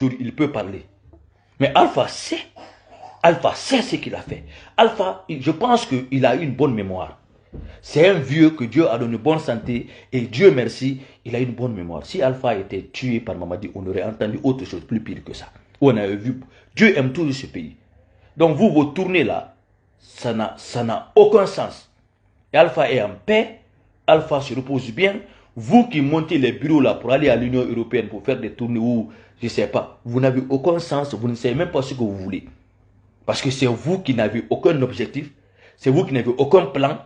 il peut parler. Mais Alpha sait ce qu'il a fait. Alpha, je pense qu'il a une bonne mémoire. C'est un vieux que Dieu a donné bonne santé et Dieu merci, il a une bonne mémoire. Si Alpha était tué par Mamadi, on aurait entendu autre chose plus pire que ça. On avait vu, Dieu aime toujours ce pays. Donc vous tournez là, ça n'a aucun sens. Et Alpha est en paix, Alpha se repose bien. Vous qui montez les bureaux là pour aller à l'Union européenne pour faire des tournées ou je ne sais pas, vous n'avez aucun sens, vous ne savez même pas ce que vous voulez. Parce que c'est vous qui n'avez aucun objectif, c'est vous qui n'avez aucun plan.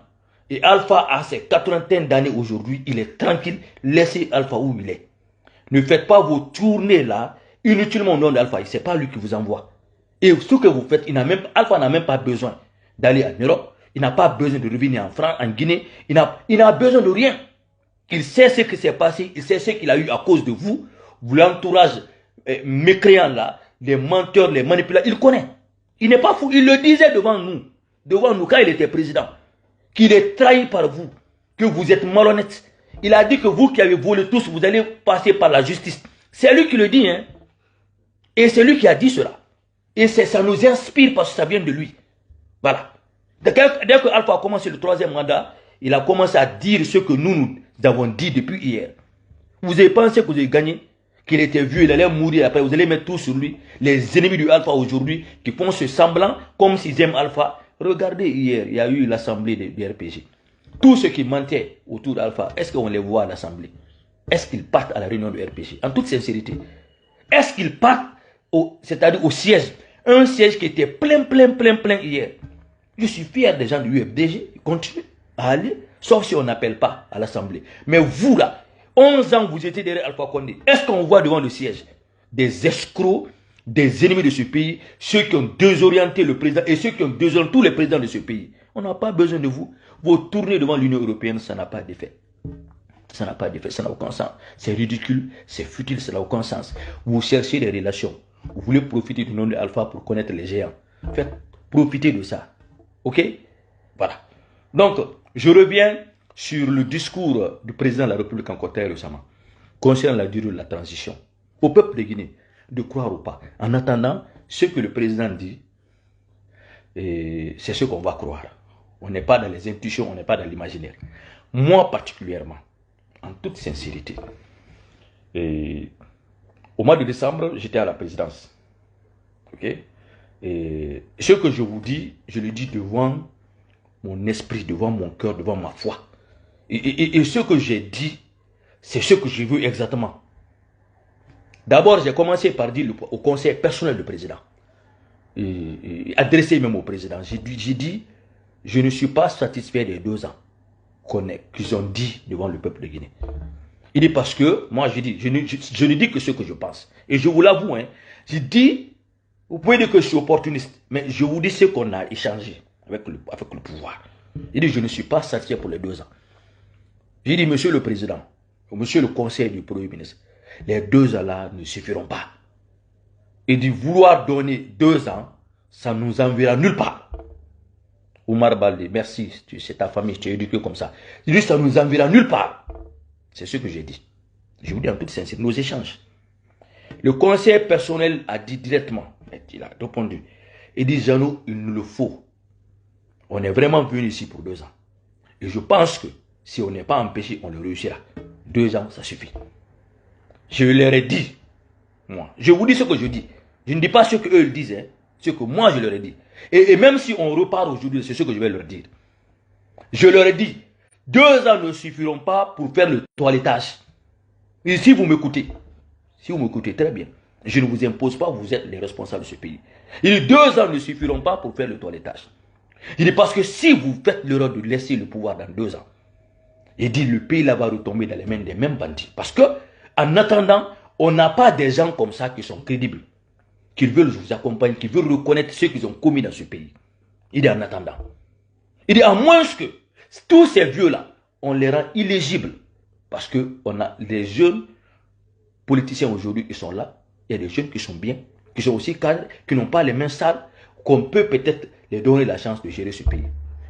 Et Alpha a ses 80 d'années aujourd'hui, il est tranquille, laissez Alpha où il est. Ne faites pas vos tournées là, inutilement au nom d'Alpha, ce n'est pas lui qui vous envoie. Et ce que vous faites, Alpha n'a même pas besoin d'aller en Europe, il n'a pas besoin de revenir en France, en Guinée, il n'a besoin de rien. Il sait ce qui s'est passé, il sait ce qu'il a eu à cause de vous, l'entourage mécréant là, les menteurs, les manipulateurs, il connaît. Il n'est pas fou, il le disait devant nous quand il était président, qu'il est trahi par vous, que vous êtes malhonnête. Il a dit que vous qui avez volé tous, vous allez passer par la justice. C'est lui qui le dit, hein. Et c'est lui qui a dit cela. Et ça nous inspire parce que ça vient de lui. Voilà. Dès que Alpha a commencé le 3e mandat, il a commencé à dire ce que nous avons dit depuis hier. Vous avez pensé que vous avez gagné, qu'il était vieux, il allait mourir après, vous allez mettre tout sur lui. Les ennemis du Alpha aujourd'hui, qui font ce semblant comme s'ils aiment Alpha. Regardez hier, il y a eu l'assemblée du RPG. Tous ceux qui mentaient autour d'Alpha, est-ce qu'on les voit à l'assemblée? Est-ce qu'ils partent à la réunion du RPG? En toute sincérité. Est-ce qu'ils partent, c'est-à-dire au siège? Un siège qui était plein hier. Je suis fier des gens du UFDG, ils continuent à aller, sauf si on n'appelle pas à l'assemblée. Mais vous là, 11 ans vous étiez derrière Alpha Condé. Est-ce qu'on voit devant le siège des escrocs, des ennemis de ce pays, ceux qui ont désorienté le président et ceux qui ont désorienté tous les présidents de ce pays? On n'a pas besoin de vous. Vos tournées devant l'Union européenne, ça n'a pas d'effet. Ça n'a pas d'effet, ça n'a aucun sens. C'est ridicule, c'est futile, ça n'a aucun sens. Vous cherchez des relations. Vous voulez profiter du nom de Alpha pour connaître les géants. Faites profiter de ça. Ok? Voilà. Donc, je reviens sur le discours du président de la République en Côte récemment, concernant la durée de la transition. Au peuple de Guinée, de croire ou pas. En attendant, ce que le président dit, c'est ce qu'on va croire. On n'est pas dans les intuitions, on n'est pas dans l'imaginaire. Moi particulièrement, en toute sincérité, au mois de décembre, j'étais à la présidence. Ok? Et ce que je vous dis, je le dis devant mon esprit, devant mon cœur, devant ma foi. Et ce que j'ai dit, c'est ce que je veux exactement. D'abord, j'ai commencé par dire au conseil personnel du président, et adressé même au président, j'ai dit, je ne suis pas satisfait des 2 ans qu'ils ont dit devant le peuple de Guinée. Il dit parce que, moi je dis, je ne dis que ce que je pense. Et je vous l'avoue, hein, j'ai dit, vous pouvez dire que je suis opportuniste, mais je vous dis ce qu'on a échangé avec le pouvoir. Il dit, je ne suis pas satisfait pour les 2 ans. J'ai dit, monsieur le président, monsieur le conseil du premier ministre, les 2 ans là ne suffiront pas. Il dit, vouloir donner 2 ans, ça nous enverra nulle part. Oumar Baldé, merci, c'est ta famille, tu es éduqué comme ça. Il dit, ça nous enverra nulle part. C'est ce que j'ai dit. Je vous dis en toute sincérité, nos échanges. Le conseil personnel a dit directement, il a répondu, il dit, Jeannot, il nous le faut. On est vraiment venu ici pour 2 ans. Et je pense que si on n'est pas empêché, on le réussira. 2 ans, ça suffit. Je leur ai dit, moi, je vous dis ce que je dis. Je ne dis pas ce qu'eux disent, hein, ce que moi je leur ai dit. Et même si on repart aujourd'hui, c'est ce que je vais leur dire. Je leur ai dit, 2 ans ne suffiront pas pour faire le toilettage. Et si vous m'écoutez, très bien, je ne vous impose pas, vous êtes les responsables de ce pays. Il dit 2 ans ne suffiront pas pour faire le toilettage. Il dit parce que si vous faites l'erreur de laisser le pouvoir dans 2 ans, il dit le pays là va retomber dans les mains des mêmes bandits. Parce que, en attendant, on n'a pas des gens comme ça qui sont crédibles, qui veulent vous accompagner, qui veulent reconnaître ce qu'ils ont commis dans ce pays. Il dit en attendant. Il dit à moins que tous ces vieux-là, on les rend illégibles. Parce que on a les jeunes politiciens aujourd'hui qui sont là. Il y a des jeunes qui sont bien, qui sont aussi cadres, qui n'ont pas les mains sales, qu'on peut peut-être les donner la chance de gérer ce pays.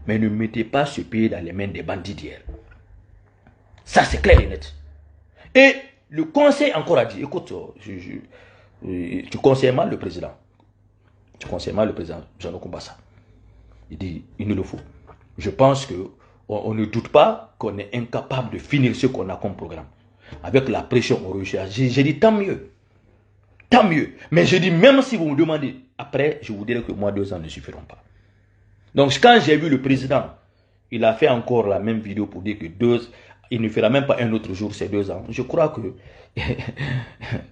Mais ne mettez pas ce pays dans les mains des bandits d'hier. Ça, c'est clair et net. Et le conseil encore a dit, écoute, Tu conseilles mal le président. Tu conseilles mal le président. Je ne comprends pas ça. Il dit, il nous le faut. Je pense que on ne doute pas qu'on est incapable de finir ce qu'on a comme programme. Avec la pression, on réussit. J'ai dit, tant mieux. Tant mieux. Mais je dis, même si vous me demandez, après, je vous dirai que moi, 2 ans ne suffiront pas. Donc, quand j'ai vu le président, il a fait encore la même vidéo pour dire que il ne fera même pas un autre jour ces 2 ans. Je crois que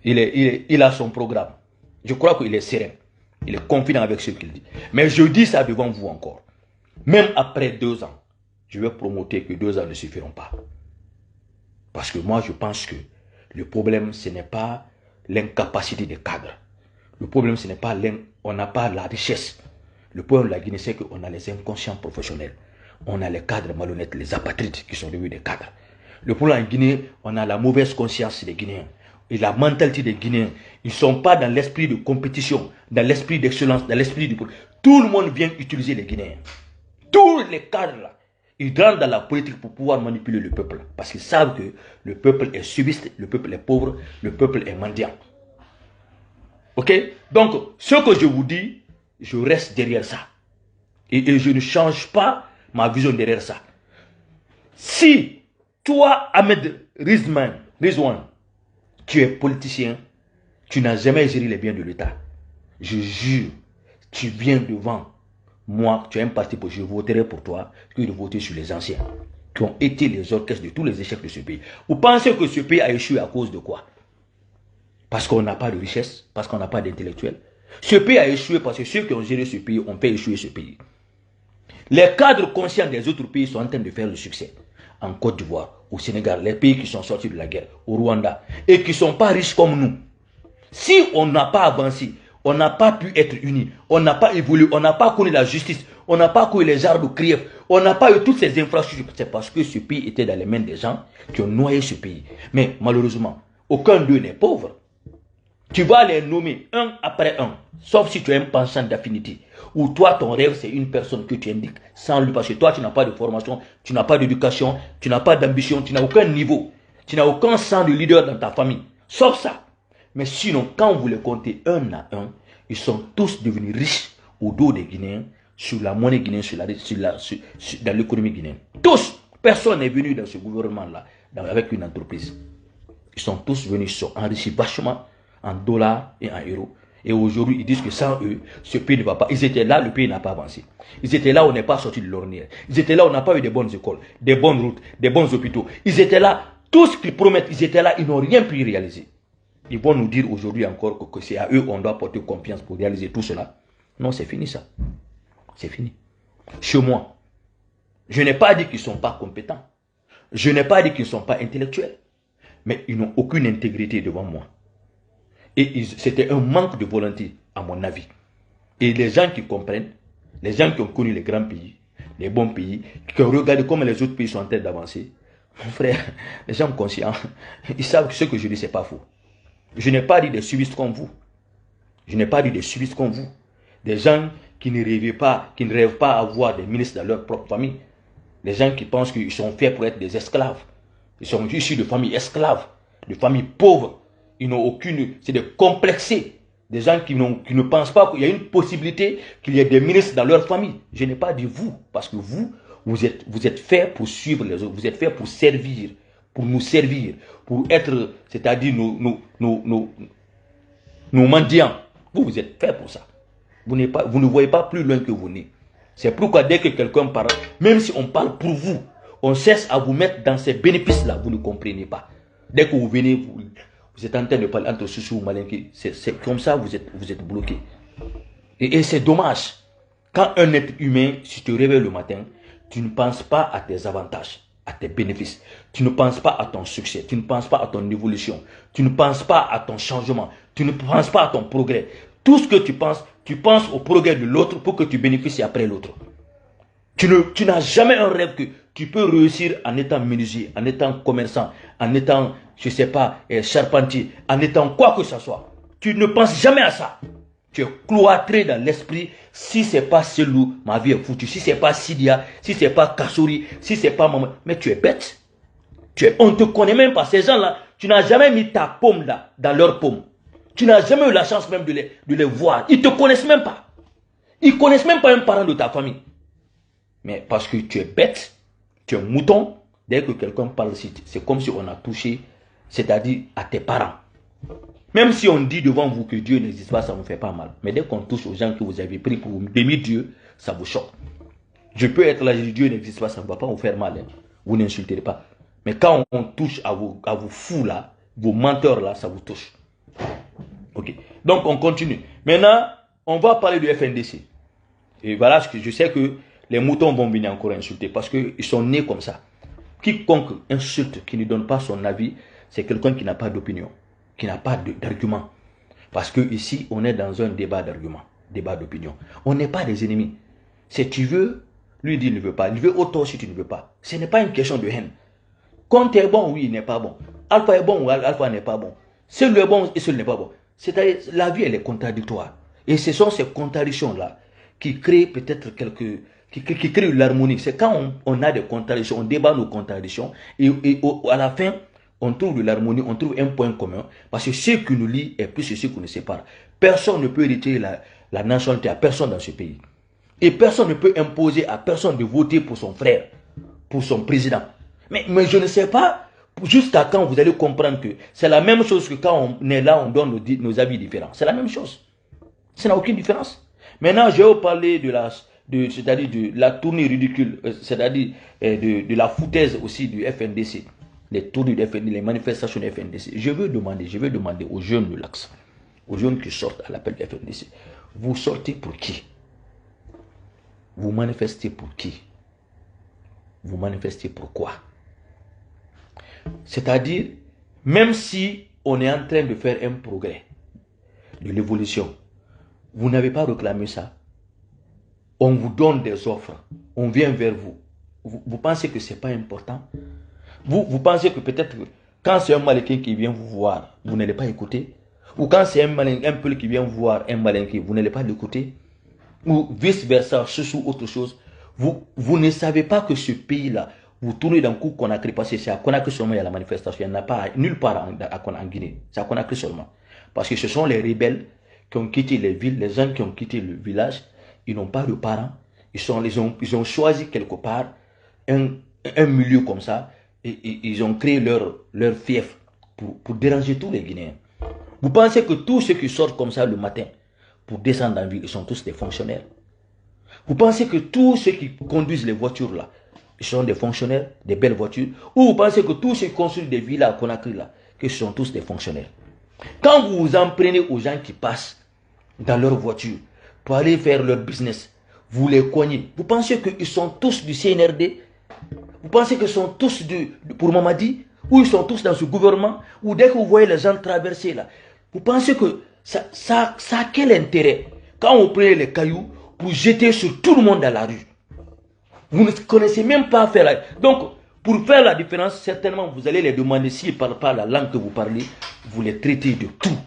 il a son programme. Je crois qu'il est serein. Il est confident avec ce qu'il dit. Mais je dis ça devant vous encore. Même après 2 ans, je vais promoter que 2 ans ne suffiront pas. Parce que moi, je pense que le problème, ce n'est pas l'incapacité des cadres. Le problème, ce n'est pas on n'a pas la richesse. Le problème de la Guinée, c'est qu'on a les inconscients professionnels. On a les cadres malhonnêtes, les apatrides qui sont devenus des cadres. Le problème en Guinée, on a la mauvaise conscience des Guinéens. Et la mentalité des Guinéens. Ils ne sont pas dans l'esprit de compétition, dans l'esprit d'excellence, dans l'esprit du... Tout le monde vient utiliser les Guinéens. Tous les cadres là, ils rentrent dans la politique pour pouvoir manipuler le peuple. Parce qu'ils savent que le peuple est subiste, le peuple est pauvre, le peuple est mendiant. Ok? Donc, ce que je vous dis, je reste derrière ça. Et je ne change pas ma vision derrière ça. Si toi, Ahmed Rizwan, tu es politicien, tu n'as jamais géré les biens de l'État. Je jure, tu viens devant moi, tu as un parti pour je voterai pour toi que de voter sur les anciens qui ont été les orchestres de tous les échecs de ce pays. Vous pensez que ce pays a échoué à cause de quoi? Parce qu'on n'a pas de richesse, parce qu'on n'a pas d'intellectuels. Ce pays a échoué parce que ceux qui ont géré ce pays ont fait échouer ce pays. Les cadres conscients des autres pays sont en train de faire le succès. En Côte d'Ivoire, au Sénégal, les pays qui sont sortis de la guerre, au Rwanda, et qui ne sont pas riches comme nous. Si on n'a pas avancé, on n'a pas pu être unis, on n'a pas évolué, on n'a pas connu la justice, on n'a pas connu les arts de Krief, on n'a pas eu toutes ces infrastructures. C'est parce que ce pays était dans les mains des gens qui ont noyé ce pays. Mais malheureusement, aucun d'eux n'est pauvre. Tu vas les nommer un après un, sauf si tu as un penchant d'affinité. Ou toi, ton rêve, c'est une personne que tu indiques sans lui, parce que toi, tu n'as pas de formation, tu n'as pas d'éducation, tu n'as pas d'ambition, tu n'as aucun niveau, tu n'as aucun sang de leader dans ta famille. Sauf ça. Mais sinon, quand vous les comptez un à un, ils sont tous devenus riches au dos des Guinéens, sur la monnaie guinéenne, dans l'économie guinéenne. Tous. Personne n'est venu dans ce gouvernement-là avec une entreprise. Ils sont tous venus, ils sont enrichis vachement en dollars et en euros. Et aujourd'hui, ils disent que sans eux, ce pays ne va pas. Ils étaient là, le pays n'a pas avancé. Ils étaient là, on n'est pas sorti de l'ornière. Ils étaient là, on n'a pas eu de bonnes écoles, des bonnes routes, des bons hôpitaux. Ils étaient là, tout ce qu'ils promettent, ils étaient là, ils n'ont rien pu réaliser. Ils vont nous dire aujourd'hui encore que c'est à eux qu'on doit porter confiance pour réaliser tout cela. Non, c'est fini ça. C'est fini. Chez moi, je n'ai pas dit qu'ils ne sont pas compétents. Je n'ai pas dit qu'ils ne sont pas intellectuels. Mais ils n'ont aucune intégrité devant moi. Et c'était un manque de volonté, à mon avis. Et les gens qui comprennent, les gens qui ont connu les grands pays, les bons pays, qui ont regardé comment les autres pays sont en train d'avancer, mon frère, les gens conscients, ils savent que ce que je dis, ce n'est pas faux. Je n'ai pas dit des subistes comme vous. Je n'ai pas dit des subistes comme vous. Des gens qui ne rêvent pas à avoir des ministres dans leur propre famille. Des gens qui pensent qu'ils sont faits pour être des esclaves. Ils sont issus de familles esclaves, de familles pauvres. Ils n'ont aucune... C'est des complexés. Des gens qui ne pensent pas qu'il y a une possibilité qu'il y ait des ministres dans leur famille. Je n'ai pas dit vous. Parce que vous êtes faits pour suivre les autres. Vous êtes faits pour servir. Pour nous servir. Pour être, c'est-à-dire nos mendiants. Vous êtes faits pour ça. Vous ne voyez pas plus loin que vous n'êtes. C'est pourquoi dès que quelqu'un parle, même si on parle pour vous, on cesse à vous mettre dans ces bénéfices-là. Vous ne comprenez pas. Dès que vous venez, vous êtes en train de parler entre Soussou ou Malinké. C'est comme ça vous êtes bloqué. Et c'est dommage. Quand un être humain, si tu te réveilles le matin, tu ne penses pas à tes avantages, à tes bénéfices. Tu ne penses pas à ton succès. Tu ne penses pas à ton évolution. Tu ne penses pas à ton changement. Tu ne penses pas à ton progrès. Tout ce que tu penses au progrès de l'autre pour que tu bénéficies après l'autre. Tu n'as jamais un rêve que tu peux réussir en étant menuisier, en étant commerçant, en étant, je ne sais pas, charpentier, en étant quoi que ce soit. Tu ne penses jamais à ça. Tu es cloîtré dans l'esprit. Si ce n'est pas Selou, ma vie est foutue. Si ce n'est pas Sidia, si ce n'est pas Kassouri, si ce n'est pas maman. Mais tu es bête. On ne te connaît même pas. Ces gens-là, tu n'as jamais mis ta paume là, dans leur paume. Tu n'as jamais eu la chance même de les voir. Ils ne te connaissent même pas. Ils ne connaissent même pas un parent de ta famille. Mais parce que tu es bête, tu es un mouton, dès que quelqu'un parle, c'est comme si on a touché, c'est-à-dire à tes parents. Même si on dit devant vous que Dieu n'existe pas, ça ne vous fait pas mal. Mais dès qu'on touche aux gens que vous avez pris pour demi-dieu, ça vous choque. Je peux être là, je dis Dieu n'existe pas, ça ne va pas vous faire mal. Hein. Vous n'insultez pas. Mais quand on touche à vos fous là, vos menteurs là, ça vous touche. Ok. Donc on continue. Maintenant, on va parler du FNDC. Et voilà, je sais que les moutons vont venir encore insulter parce qu'ils sont nés comme ça. Quiconque insulte, qui ne donne pas son avis, c'est quelqu'un qui n'a pas d'opinion, qui n'a pas d'argument. Parce que ici, on est dans un débat d'argument, débat d'opinion. On n'est pas des ennemis. Si tu veux, lui dit il ne veut pas. Il veut autant si tu ne veux pas. Ce n'est pas une question de haine. Quand est bon, oui, il n'est pas bon. Alpha est bon ou Alpha n'est pas bon. Celui est bon et celui n'est pas bon. C'est-à-dire, la vie, elle est contradictoire. Et ce sont ces contradictions-là qui créent peut-être qui créent l'harmonie. C'est quand on a des contradictions, on débat nos contradictions et à la fin, on trouve de l'harmonie, on trouve un point commun. Parce que ce qui nous lie est plus ce qui nous sépare. Personne ne peut hériter la nationalité à personne dans ce pays. Et personne ne peut imposer à personne de voter pour son frère, pour son président. Mais je ne sais pas jusqu'à quand vous allez comprendre que c'est la même chose que quand on est là, on donne nos avis différents. C'est la même chose. Ça n'a aucune différence. Maintenant, je vais vous parler c'est-à-dire de la tournée ridicule, c'est-à-dire de la foutaise aussi du FNDC, les tournées du FNDC, les manifestations du FNDC. Je vais demander aux jeunes de l'Axe, aux jeunes qui sortent à l'appel du FNDC, vous sortez pour qui? Vous manifestez pour qui? Vous manifestez pourquoi? C'est-à-dire, même si on est en train de faire un progrès, de l'évolution, vous n'avez pas réclamé ça. On vous donne des offres, on vient vers vous. Vous pensez que ce n'est pas important? Vous pensez que peut-être quand c'est un Malinké qui vient vous voir, vous n'allez pas écouter? Ou quand c'est un Peul qui vient vous voir, un Malinké, vous n'allez pas l'écouter? Ou vice-versa, sous autre chose. Vous ne savez pas que ce pays-là, vous tournez dans le coup Conakry, parce que c'est à Conakry seulement il y a la manifestation. Il n'y en a pas nulle part en Guinée. C'est à Conakry seulement. Parce que ce sont les rebelles qui ont quitté les villes, les gens qui ont quitté le village. Ils n'ont pas de parents. Ils ont choisi quelque part un milieu comme ça. Et ils ont créé leur fief pour déranger tous les Guinéens. Vous pensez que tous ceux qui sortent comme ça le matin pour descendre en ville, ils sont tous des fonctionnaires? Vous pensez que tous ceux qui conduisent les voitures là, ils sont des fonctionnaires, des belles voitures? Ou vous pensez que tous ceux qui construisent des villas à Conakry là, que ce sont tous des fonctionnaires? Quand vous vous en prenez aux gens qui passent dans leur voiture pour aller faire leur business, vous les cognez. Vous pensez qu'ils sont tous du CNRD? Vous pensez qu'ils sont tous pour Mamadi? Ou ils sont tous dans ce gouvernement? Ou dès que vous voyez les gens traverser là, vous pensez que ça a quel intérêt quand on prend les cailloux pour jeter sur tout le monde dans la rue? Vous ne connaissez même pas faire la... Donc, pour faire la différence, certainement, vous allez les demander s'ils ne parlent pas la langue que vous parlez, vous les traitez de tout.